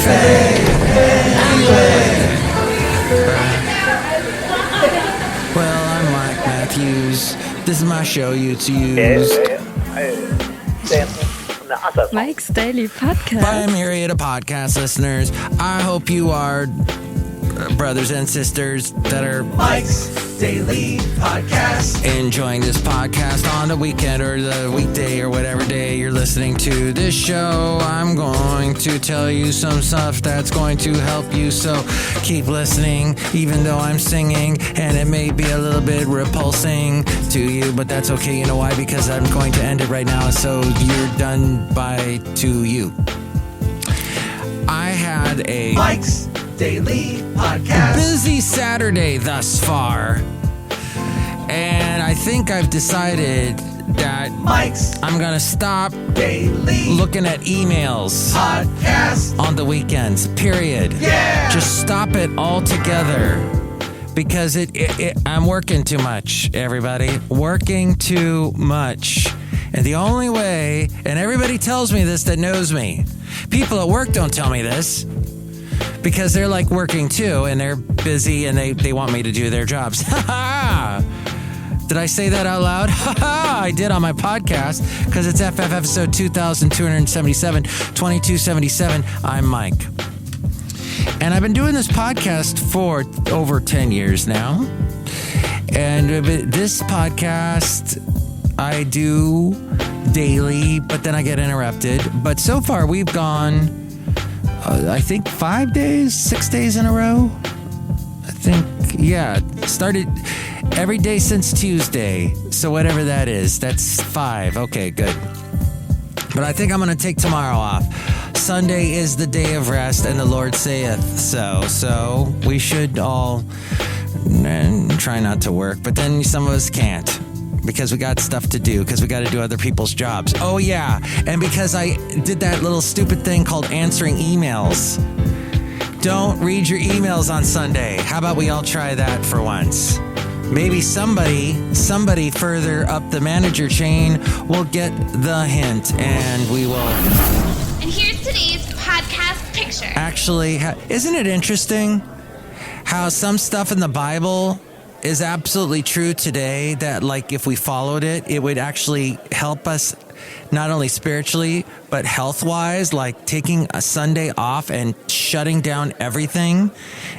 Well, I'm Mike Matthews. This is my show you to use. Mike's Daily Podcast. By a myriad of podcast listeners, I hope you are brothers and sisters that are Mike's Daily Podcast. enjoying this podcast on the weekend or the weekday or whatever day you're listening to this show. I'm going to tell you some stuff that's going to help you, so keep listening, even though I'm singing and it may be a little bit repulsing to you, but that's okay. You know why? Because I'm going to end it right now, so you're done by to you. I had a Mike's Daily Podcast. busy Saturday thus far, and I think I've decided that Mike's I'm gonna stop Daily looking at emails Podcast. on the weekends, period. Yeah. Just stop it altogether, because I'm working too much, everybody. Working too much. And the only way, and everybody tells me this that knows me, people at work don't tell me this, because they're like working too, and they're busy, and they want me to do their jobs. Ha ha! Did I say that out loud? Ha ha! I did on my podcast, because it's FF episode 2277, 2277. I'm Mike. And I've been doing this podcast for over 10 years now. And this podcast I do daily, but then I get interrupted. But so far we've gone, I think 6 days in a row. I think, yeah, started every day since Tuesday. So whatever that is, that's 5. Okay, good. But I think I'm going to take tomorrow off. Sunday is the day of rest, and the Lord saith so. So we should all try not to work. But then some of us can't, because we got stuff to do, because we got to do other people's jobs. Oh, yeah. And because I did that little stupid thing called answering emails. Don't read your emails on Sunday. How about we all try that for once? Maybe somebody further up the manager chain will get the hint, and we will. And here's today's podcast picture. Actually, isn't it interesting how some stuff in the Bible is absolutely true today, that like if we followed it, it would actually help us not only spiritually, but health-wise, like taking a Sunday off and shutting down everything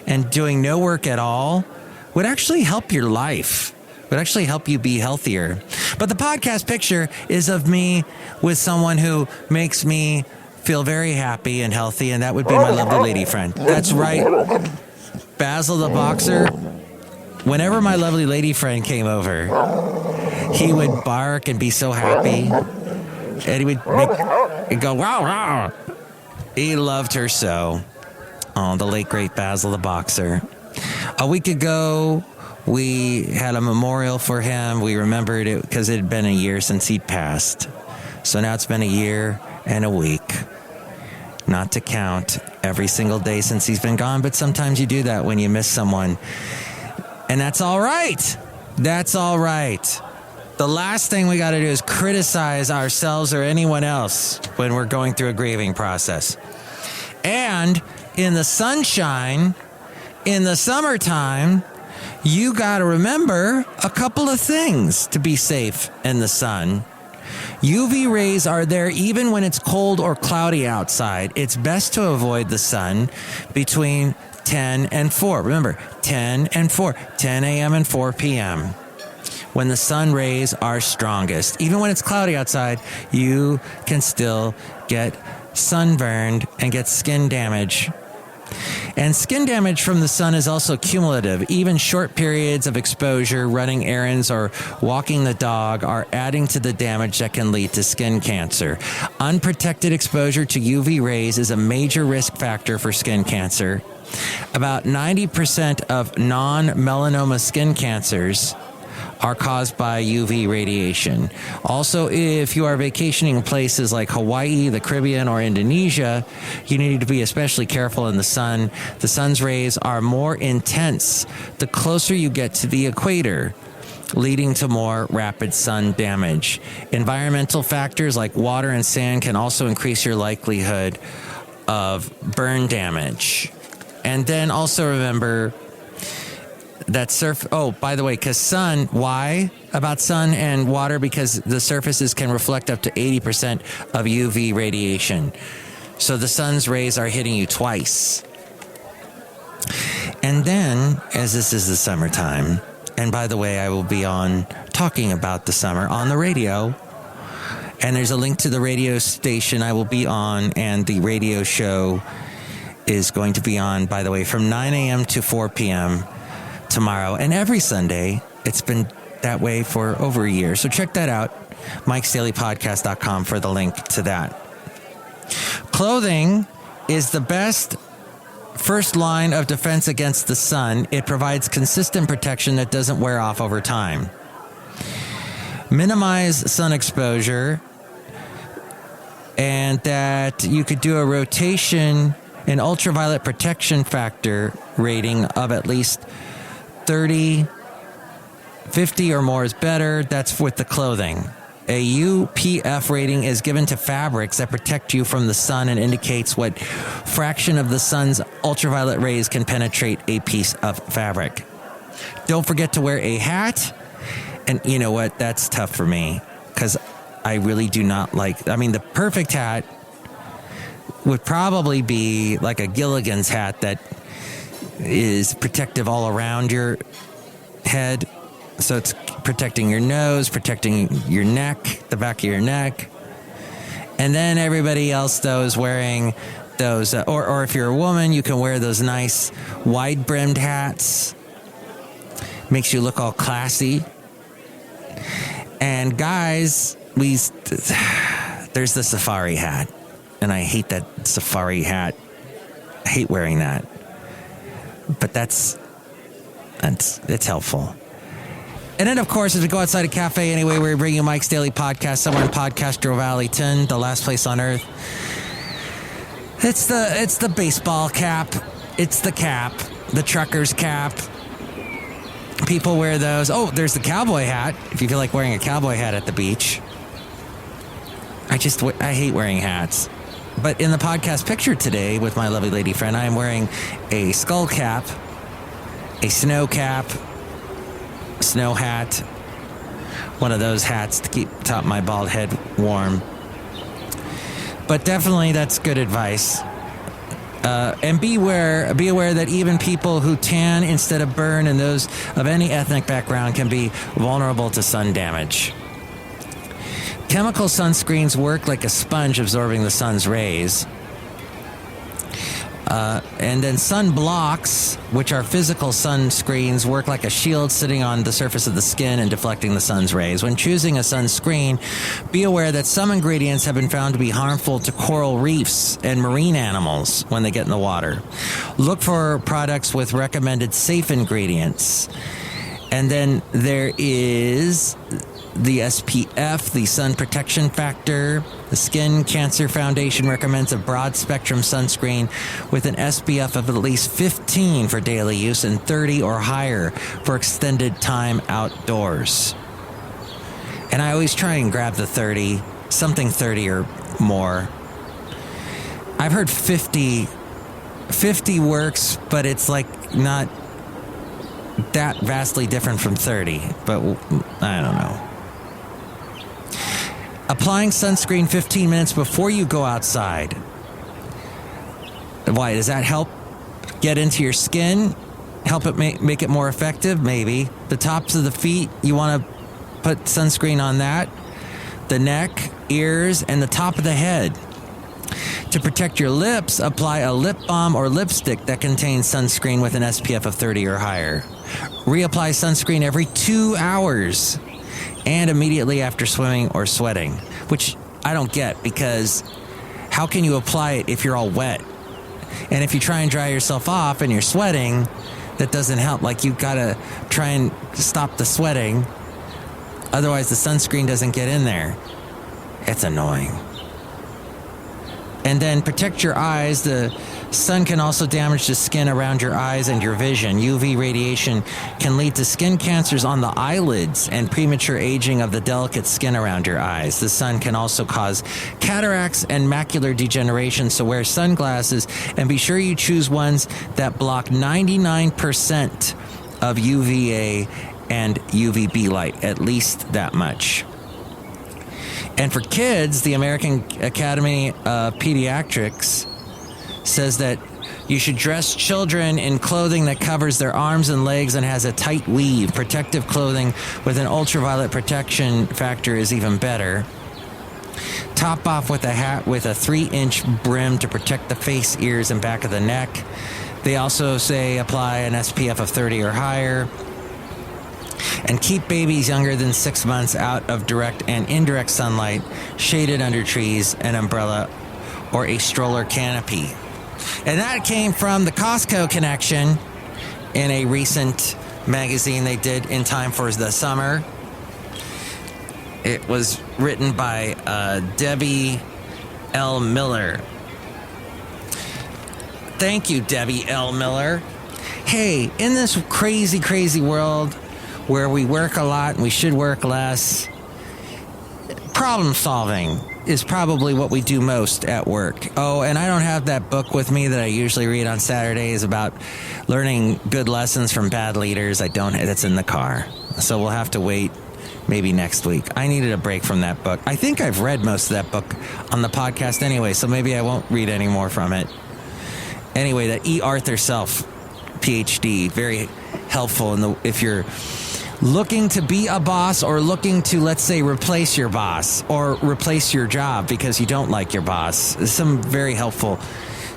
and doing no work at all would actually help your life, would actually help you be healthier. But the podcast picture is of me with someone who makes me feel very happy and healthy, and that would be my lovely lady friend. That's right, Basil the Boxer. Whenever my lovely lady friend came over, he would bark and be so happy. And he'd go, wow, wow. He loved her so. Oh, the late, great Basil the Boxer. A week ago, we had a memorial for him. We remembered it because it had been a year since he'd passed. So now it's been a year and a week. Not to count every single day since he's been gone, but sometimes you do that when you miss someone. And that's all right. That's all right. The last thing we got to do is criticize ourselves or anyone else when we're going through a grieving process. And in the sunshine, in the summertime, you got to remember a couple of things to be safe in the sun. UV rays are there even when it's cold or cloudy outside. It's best to avoid the sun between 10 and 4. Remember, 10 and 4, 10 a.m. and 4 p.m. when the sun rays are strongest. Even when it's cloudy outside, you can still get sunburned and get skin damage. And skin damage from the sun is also cumulative. Even short periods of exposure, running errands, or walking the dog are adding to the damage that can lead to skin cancer. Unprotected exposure to UV rays is a major risk factor for skin cancer. About 90% of non-melanoma skin cancers are caused by UV radiation. Also, if you are vacationing in places like Hawaii, the Caribbean, or Indonesia, you need to be especially careful in the sun. The sun's rays are more intense the closer you get to the equator, leading to more rapid sun damage. Environmental factors like water and sand can also increase your likelihood of burn damage. And then also remember that by the way, because sun, why about sun and water? Because the surfaces can reflect up to 80% of UV radiation. So the sun's rays are hitting you twice. And then, as this is the summertime, and by the way, I will be on talking about the summer on the radio. And there's a link to the radio station I will be on, and the radio show is going to be on, by the way, from 9 a.m. to 4 p.m. tomorrow. And every Sunday, it's been that way for over a year. So check that out, MikesDailyPodcast.com for the link to that. Clothing is the best first line of defense against the sun. It provides consistent protection that doesn't wear off over time. Minimize sun exposure, and that you could do a rotation an ultraviolet protection factor rating of at least 30, 50 or more is better. That's with the clothing. A UPF rating is given to fabrics that protect you from the sun and indicates what fraction of the sun's ultraviolet rays can penetrate a piece of fabric. Don't forget to wear a hat. And you know what? That's tough for me because I really do not like, the perfect hat would probably be like a Gilligan's hat that is protective all around your head. So it's protecting your nose, protecting your neck, the back of your neck. And then everybody else, though, is wearing those, or if you're a woman, you can wear those nice wide-brimmed hats. Makes you look all classy. And guys, there's the safari hat. And I hate that safari hat. I hate wearing that. But it's helpful. And then, of course, as we go outside a cafe anyway, we're bringing you Mike's Daily Podcast somewhere in Podcastro Valley, the last place on earth. It's the baseball cap. It's the cap. The trucker's cap. People wear those. Oh, there's the cowboy hat. If you feel like wearing a cowboy hat at the beach. I hate wearing hats. But in the podcast picture today with my lovely lady friend, I am wearing a skull cap, a snow cap, snow hat, one of those hats to keep top my bald head warm. But definitely that's good advice. And be aware that even people who tan instead of burn and those of any ethnic background can be vulnerable to sun damage. Chemical sunscreens work like a sponge absorbing the sun's rays. And then sunblocks, which are physical sunscreens, work like a shield sitting on the surface of the skin and deflecting the sun's rays. When choosing a sunscreen, be aware that some ingredients have been found to be harmful to coral reefs and marine animals when they get in the water. Look for products with recommended safe ingredients. And then there is the SPF, the sun protection factor. The Skin Cancer Foundation recommends a broad spectrum sunscreen with an SPF of at least 15 for daily use and 30 or higher for extended time outdoors. And I always try and grab the 30, something 30 or more. I've heard 50 works, but it's like not that vastly different from 30, but I don't know. Applying sunscreen 15 minutes before you go outside. Why? Does that help get into your skin? Help it make it more effective? Maybe. The tops of the feet, you want to put sunscreen on that. The neck, ears, and the top of the head. To protect your lips, apply a lip balm or lipstick that contains sunscreen with an SPF of 30 or higher. Reapply sunscreen every 2 hours and immediately after swimming or sweating, which I don't get, because how can you apply it if you're all wet? And if you try and dry yourself off and you're sweating, that doesn't help. Like, you've got to try and stop the sweating. Otherwise, the sunscreen doesn't get in there. It's annoying. And then protect your eyes. The sun can also damage the skin around your eyes and your vision. UV radiation can lead to skin cancers on the eyelids and premature aging of the delicate skin around your eyes. The sun can also cause cataracts and macular degeneration, so wear sunglasses and be sure you choose ones that block 99% of UVA and UVB light, at least that much. And for kids, the American Academy of Pediatrics says that you should dress children in clothing that covers their arms and legs and has a tight weave. Protective clothing with an ultraviolet protection factor is even better. Top off with a hat with a 3-inch brim to protect the face, ears, and back of the neck. They also say apply an SPF of 30 or higher. And keep babies younger than 6 months out of direct and indirect sunlight, shaded under trees, an umbrella, or a stroller canopy. And that came from the Costco Connection in a recent magazine they did in time for the summer. It was written by Debbie L. Miller. Thank you, Debbie L. Miller. Hey, in this crazy, crazy world where we work a lot and we should work less, problem solving is probably what we do most at work. Oh, and I don't have that book with me that I usually read on Saturdays about learning good lessons from bad leaders. I don't. It's in the car. So we'll have to wait maybe next week. I needed a break from that book. I think I've read most of that book on the podcast anyway, so maybe I won't read any more from it. Anyway, that E. Arthur Self, PhD, very helpful if you're looking to be a boss or looking to, let's say, replace your boss or replace your job because you don't like your boss. Some very helpful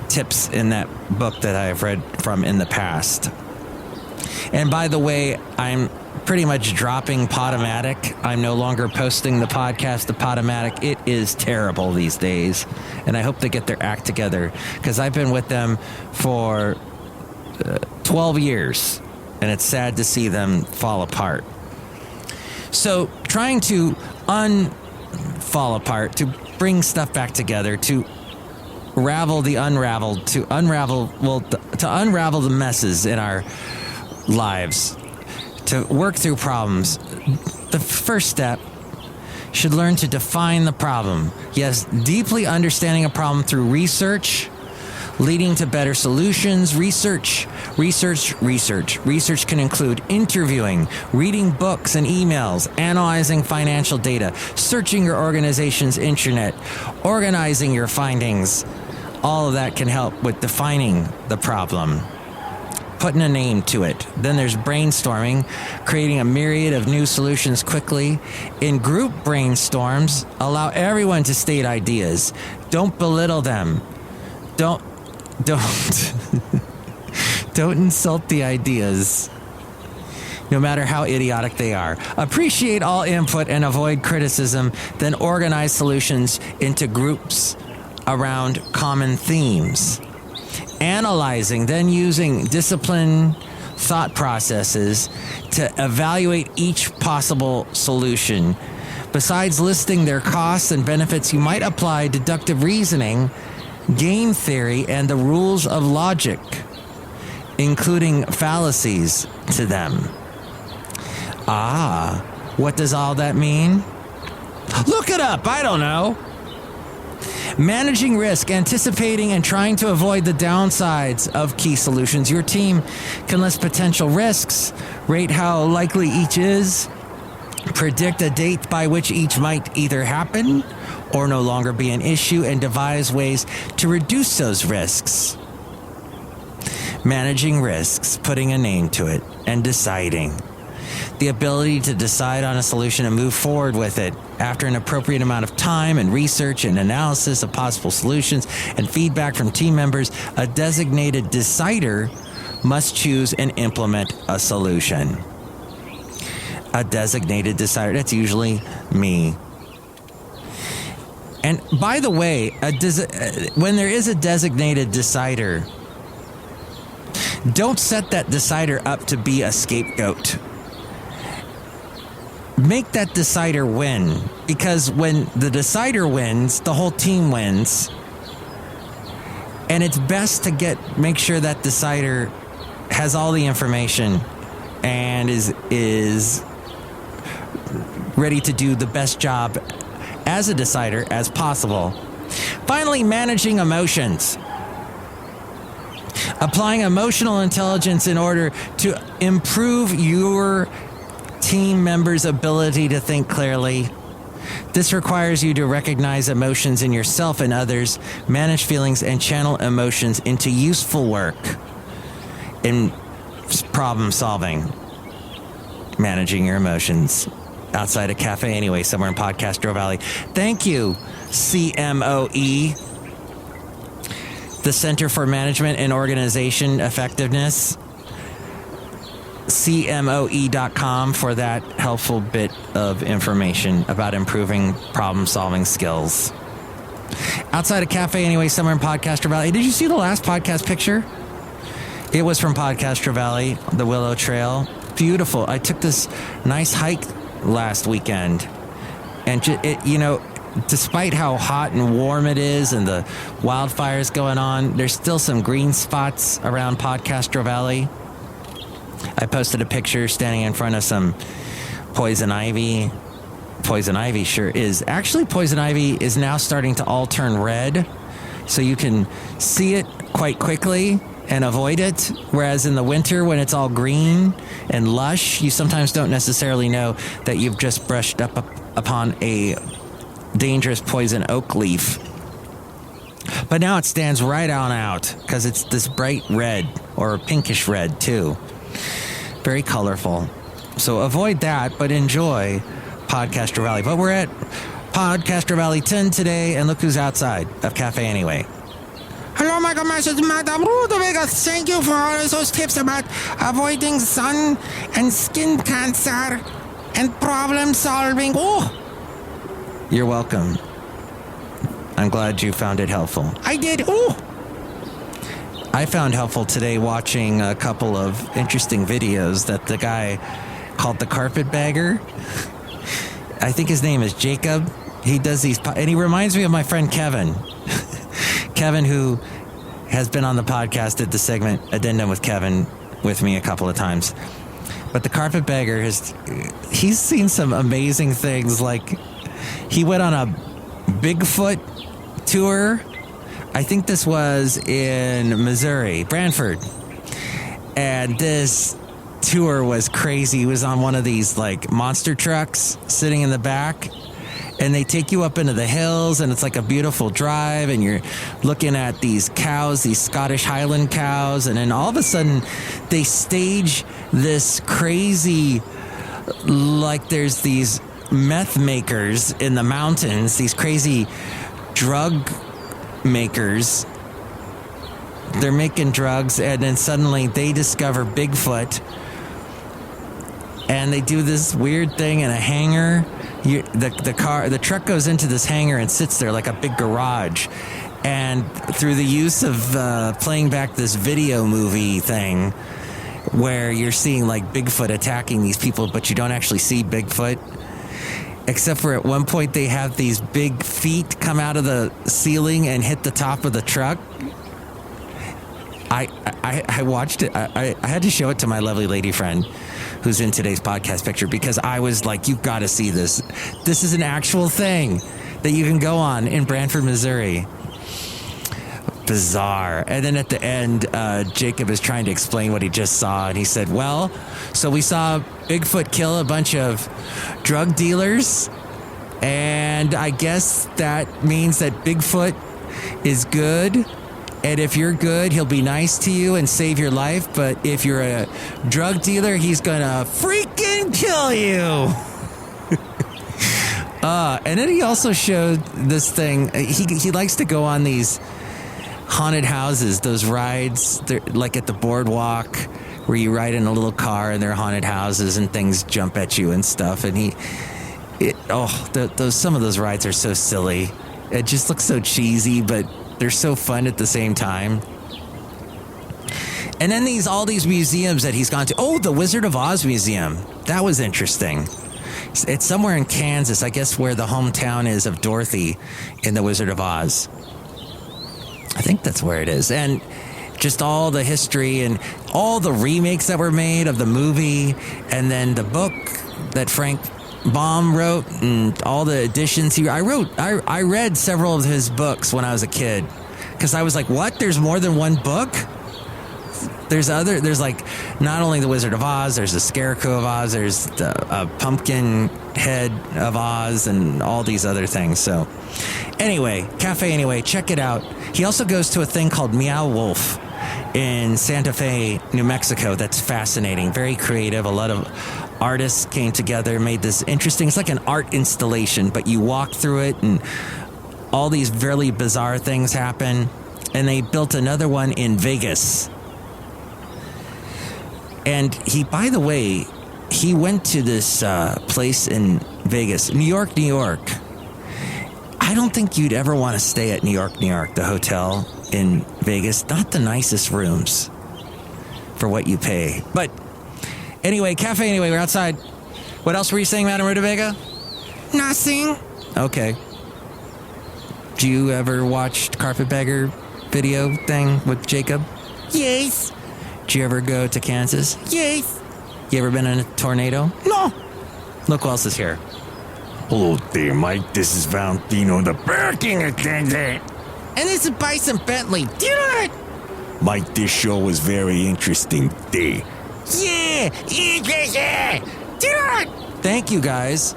tips in that book that I've read from in the past. And by the way, I'm pretty much dropping Podomatic. I'm no longer posting the podcast to Podomatic. It is terrible these days. And I hope they get their act together because I've been with them for 12 years. And it's sad to see them fall apart. So trying to unfall apart, to bring stuff back together, to ravel the unraveled, to unravel the messes in our lives, to work through problems. The first step should learn to define the problem. Yes, deeply understanding a problem through research, leading to better solutions. Research can include interviewing, reading books and emails, analyzing financial data, searching your organization's intranet, organizing your findings. All of that can help with defining the problem, putting a name to it. Then there's brainstorming, creating a myriad of new solutions quickly. In group brainstorms, allow everyone to state ideas. Don't belittle them. Don't insult the ideas, no matter how idiotic they are. Appreciate all input and avoid criticism, then organize solutions into groups around common themes. Analyzing, then using disciplined thought processes to evaluate each possible solution. Besides listing their costs and benefits, you might apply deductive reasoning, game theory, and the rules of logic, including fallacies, to them. What does all that mean? Look it up, I don't know. Managing risk, anticipating and trying to avoid the downsides of key solutions. Your team can list potential risks, rate how likely each is, predict a date by which each might either happen or no longer be an issue, and devise ways to reduce those risks. Managing risks, putting a name to it, and deciding. The ability to decide on a solution and move forward with it after an appropriate amount of time and research and analysis of possible solutions and feedback from team members. A designated decider must choose and implement a solution. A designated decider, that's usually me. And by the way, when there is a designated decider, don't set that decider up to be a scapegoat. Make that decider win, because when the decider wins, the whole team wins. And it's best to make sure that decider has all the information and is ready to do the best job as a decider as possible. Finally, managing emotions. Applying emotional intelligence in order to improve your team members' ability to think clearly. This requires you to recognize emotions in yourself and others, manage feelings, and channel emotions into useful work in problem solving. Managing your emotions. Outside a cafe anyway, somewhere in Podcastro Valley. Thank you, CMOE, the Center for Management and Organization Effectiveness, CMOE.com, for that helpful bit of information about improving problem-solving skills. Outside a cafe anyway, somewhere in Podcastro Valley. Did you see the last podcast picture? It was from Podcastro Valley, the Willow Trail. Beautiful. I took this nice hike last weekend, and despite how hot and warm it is and the wildfires going on, there's still some green spots around Podcastro Valley. I posted a picture standing in front of some poison ivy. Poison ivy poison ivy is now starting to all turn red, so you can see it quite quickly and avoid it, whereas in the winter when it's all green and lush, you sometimes don't necessarily know that you've just brushed up upon a dangerous poison oak leaf. But now it stands right on out because it's this bright red, or pinkish red too. Very colorful. So avoid that, but enjoy Podcastro Valley. But we're at Podcastro Valley 10 today, and look who's outside of Cafe Anyway. Hello, Michael Masters, Madame Rootabega. Thank you for all those tips about avoiding sun and skin cancer and problem solving. Oh, you're welcome. I'm glad you found it helpful. I did. Oh, I found helpful today watching a couple of interesting videos that the guy called the Carpetbagger. I think his name is Jacob. He does these, and he reminds me of my friend Kevin. Kevin, who has been on the podcast, did the segment Addendum with Kevin with me a couple of times. But the Carpetbagger, he's seen some amazing things. Like, he went on a Bigfoot tour. I think this was in Missouri, Branford. And this tour was crazy. He was on one of these like monster trucks sitting in the back. And they take you up into the hills, and it's like a beautiful drive, and you're looking at these cows, these Scottish Highland cows, and then all of a sudden they stage this crazy, like there's these meth makers in the mountains, these crazy drug makers. They're making drugs, and then suddenly they discover Bigfoot, and they do this weird thing in a hangar. The truck goes into this hangar and sits there like a big garage. And through the use of playing back this video movie thing where you're seeing like Bigfoot attacking these people, but you don't actually see Bigfoot. Except for at one point they have these big feet come out of the ceiling and hit the top of the truck. I watched it. I had to show it to my lovely lady friend who's in today's podcast picture, because I was like, you've got to see this. This is an actual thing that you can go on in Branford, Missouri. Bizarre. And then at the end, Jacob is trying to explain what he just saw, and he said, well, so we saw Bigfoot kill a bunch of drug dealers, and I guess that means that Bigfoot is good. And if you're good, he'll be nice to you and save your life. But if you're a drug dealer, he's going to freaking kill you. And then he also showed this thing. He likes to go on these haunted houses, those rides, like at the boardwalk, where you ride in a little car and they're haunted houses and things jump at you and stuff. And some of those rides are so silly. It just looks so cheesy, but they're so fun at the same time. And then all these museums that he's gone to. Oh, the Wizard of Oz Museum. That was interesting. It's somewhere in Kansas, I guess, where the hometown is of Dorothy in the Wizard of Oz. I think that's where it is. And just all the history and all the remakes that were made of the movie, and then the book that Frank Baum wrote and all the editions I read several of his books when I was a kid, because I was like, what? There's more than one book? There's like not only the Wizard of Oz, there's the Scarecrow of Oz, there's the Pumpkin Head of Oz, and all these other things. So anyway, Cafe Anyway, check it out. He also goes to a thing called Meow Wolf in Santa Fe, New Mexico. That's fascinating, very creative. A lot of artists came together, made this interesting, it's like an art installation, but you walk through it and all these really bizarre things happen. And they built another one in Vegas. And he, by the way, he went to this place in Vegas, New York. I don't think you'd ever want to stay at New York, the hotel in Vegas. Not the nicest rooms for what you pay. But anyway, Cafe Anyway, we're outside. What else were you saying, Madame Rootabega? Nothing. Okay. Do you ever watch Carpetbagger video thing with Jacob? Yes. Did you ever go to Kansas? Yes. You ever been in a tornado? No. Look who else is here. Hello there, Mike. This is Valentino, the parking attendant. And this is Bison Bentley. Do you know it? Mike, this show was very interesting today. Yeah. Do you know it? Thank you, guys.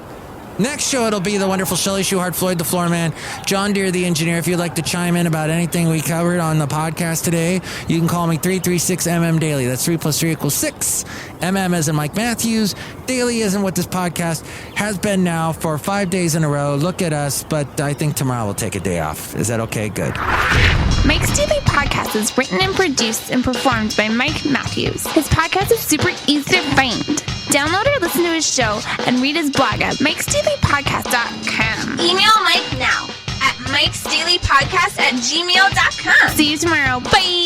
Next show, it'll be the wonderful Chely Shoehart, Floyd the Floorman, John Deere the engineer. If you'd like to chime in about anything we covered on the podcast today, you can call me 336-MM-DAILY. That's 3 + 3 = 6. MM as in Mike Matthews. Daily isn't what this podcast has been now for 5 days in a row. Look at us, but I think tomorrow we'll take a day off. Is that okay? Good. Mike's Daily Podcast is written and produced and performed by Mike Matthews. His podcast is super easy to find. Download or listen to his show and read his blog at MikesDailyPodcast.com. Email Mike now at MikesDailyPodcast@gmail.com. See you tomorrow. Bye.